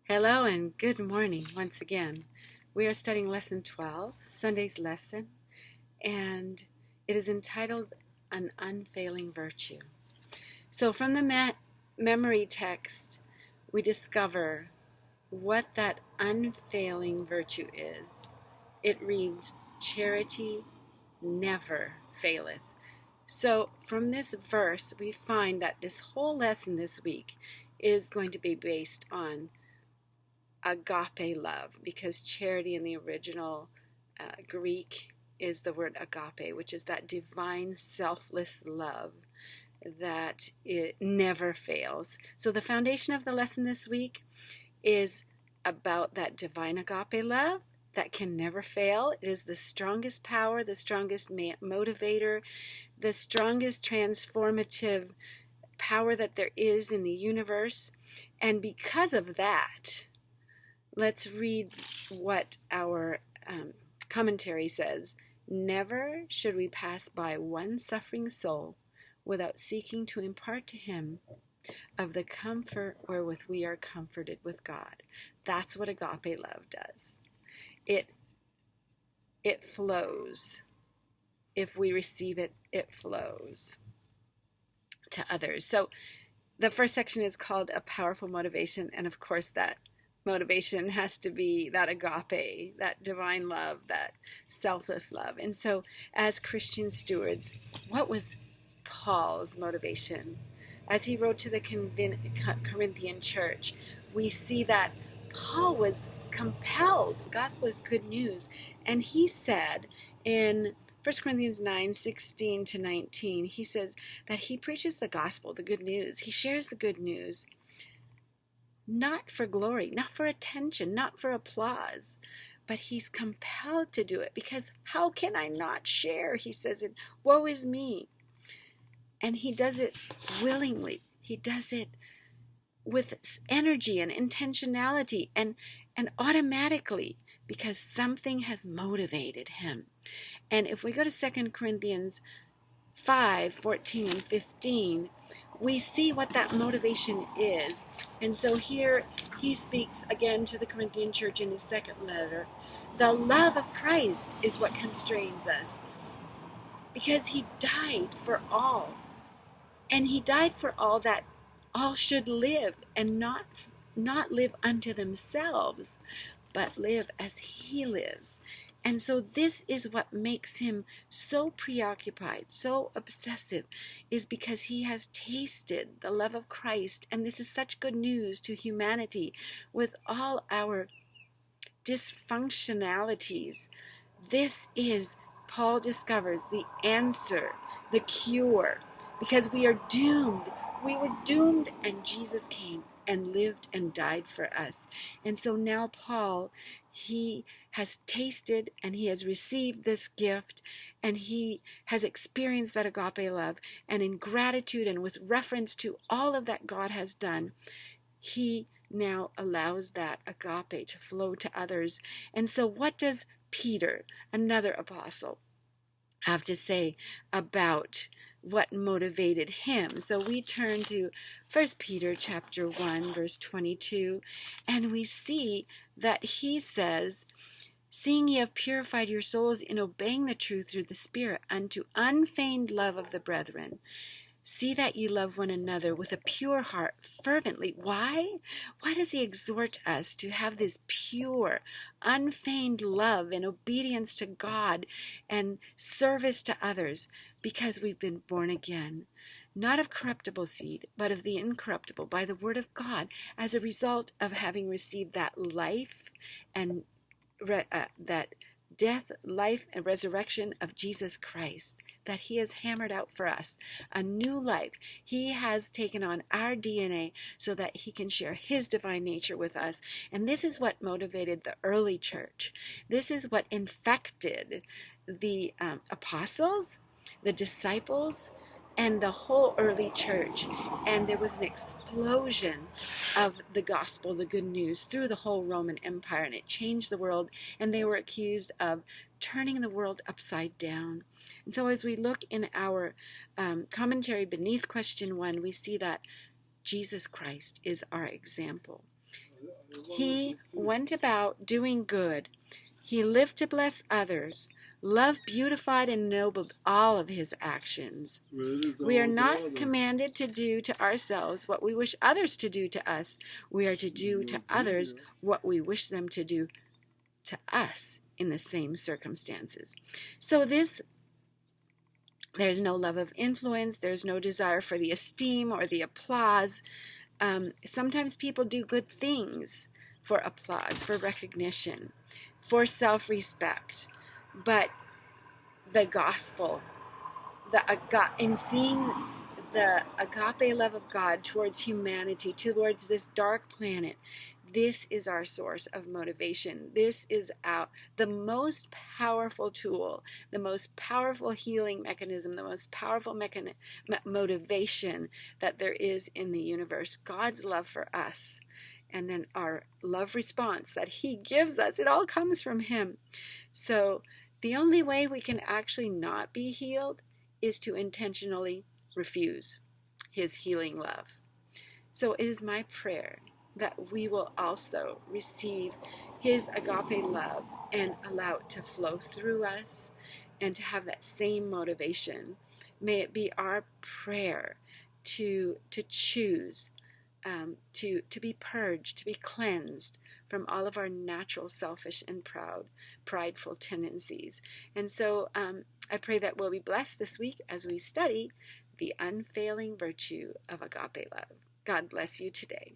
Hello and good morning once again. We are studying Lesson 12, Sunday's lesson, and it is entitled An Unfailing Virtue. So from the memory text, we discover what that unfailing virtue is. It reads, "Charity never faileth." So from this verse, we find that this whole lesson this week is going to be based on agape love, because charity in the original Greek is the word agape, which is that divine selfless love that it never fails. So the foundation of the lesson this week is about that divine agape love that can never fail. It is the strongest power, the strongest motivator, the strongest transformative power that there is in the universe. And because of that, let's read what our commentary says. "Never should we pass by one suffering soul without seeking to impart to him of the comfort wherewith we are comforted with God." That's what agape love does. It flows. If we receive it, it flows to others. So the first section is called A Powerful Motivation, and of course that motivation has to be that agape, that divine love, that selfless love. And so as Christian stewards, what was Paul's motivation? As he wrote to the Corinthian church, we see that Paul was compelled. The gospel is good news. And he said in 1 Corinthians 9:16-19, he says that he preaches the gospel, the good news. He shares the good news, not for glory, not for attention, not for applause, but he's compelled to do it because how can I not share? He says it, woe is me. And he does it willingly. He does it with energy and intentionality and automatically, because something has motivated him. And if we go to 2 Corinthians 5:14 and 15, we see what that motivation is. And so here he speaks again to the Corinthian church in his second letter. The love of Christ is what constrains us, because he died for all. And he died for all, that all should live, and not live unto themselves, but live as he lives. And so this is what makes him so preoccupied, so obsessive, is because he has tasted the love of Christ. And this is such good news to humanity with all our dysfunctionalities. This is, Paul discovers, the answer, the cure, because we are doomed. We were doomed, and Jesus came and lived and died for us. And so now Paul, he has tasted and he has received this gift, and he has experienced that agape love, and in gratitude and with reference to all of that God has done, he now allows that agape to flow to others. And so what does Peter, another apostle, have to say about what motivated him? So we turn to 1 Peter chapter 1, verse 22, and we see that he says, "Seeing ye have purified your souls in obeying the truth through the Spirit unto unfeigned love of the brethren, see that ye love one another with a pure heart fervently." Why? Why does he exhort us to have this pure, unfeigned love in obedience to God and service to others? Because we've been born again, not of corruptible seed, but of the incorruptible, by the word of God, as a result of having received that life and that death, life, and resurrection of Jesus Christ that he has hammered out for us, a new life. He has taken on our DNA so that he can share his divine nature with us. And this is what motivated the early church. This is what infected the apostles, the disciples, and the whole early church. And there was an explosion of the gospel, the good news, through the whole Roman Empire, and it changed the world, and they were accused of turning the world upside down. And so as we look in our commentary beneath question 1, we see that Jesus Christ is our example. He went about doing good. He lived to bless others. Love beautified and ennobled all of his actions. We are not commanded to do to ourselves what we wish others to do to us. We are to do to others what we wish them to do to us in the same circumstances. So there's no love of influence. There's no desire for the esteem or the applause. Sometimes people do good things for applause, for recognition, for self-respect. But the gospel, in seeing the agape love of God towards humanity, towards this dark planet, this is our source of motivation. This is the most powerful tool, the most powerful healing mechanism, the most powerful motivation that there is in the universe. God's love for us, and then our love response that he gives us. It all comes from him. So the only way we can actually not be healed is to intentionally refuse his healing love. So it is my prayer that we will also receive his agape love and allow it to flow through us and to have that same motivation. May it be our prayer to choose to be purged, to be cleansed from all of our natural selfish and prideful tendencies. And so I pray that we'll be blessed this week as we study the unfailing virtue of agape love. God bless you today.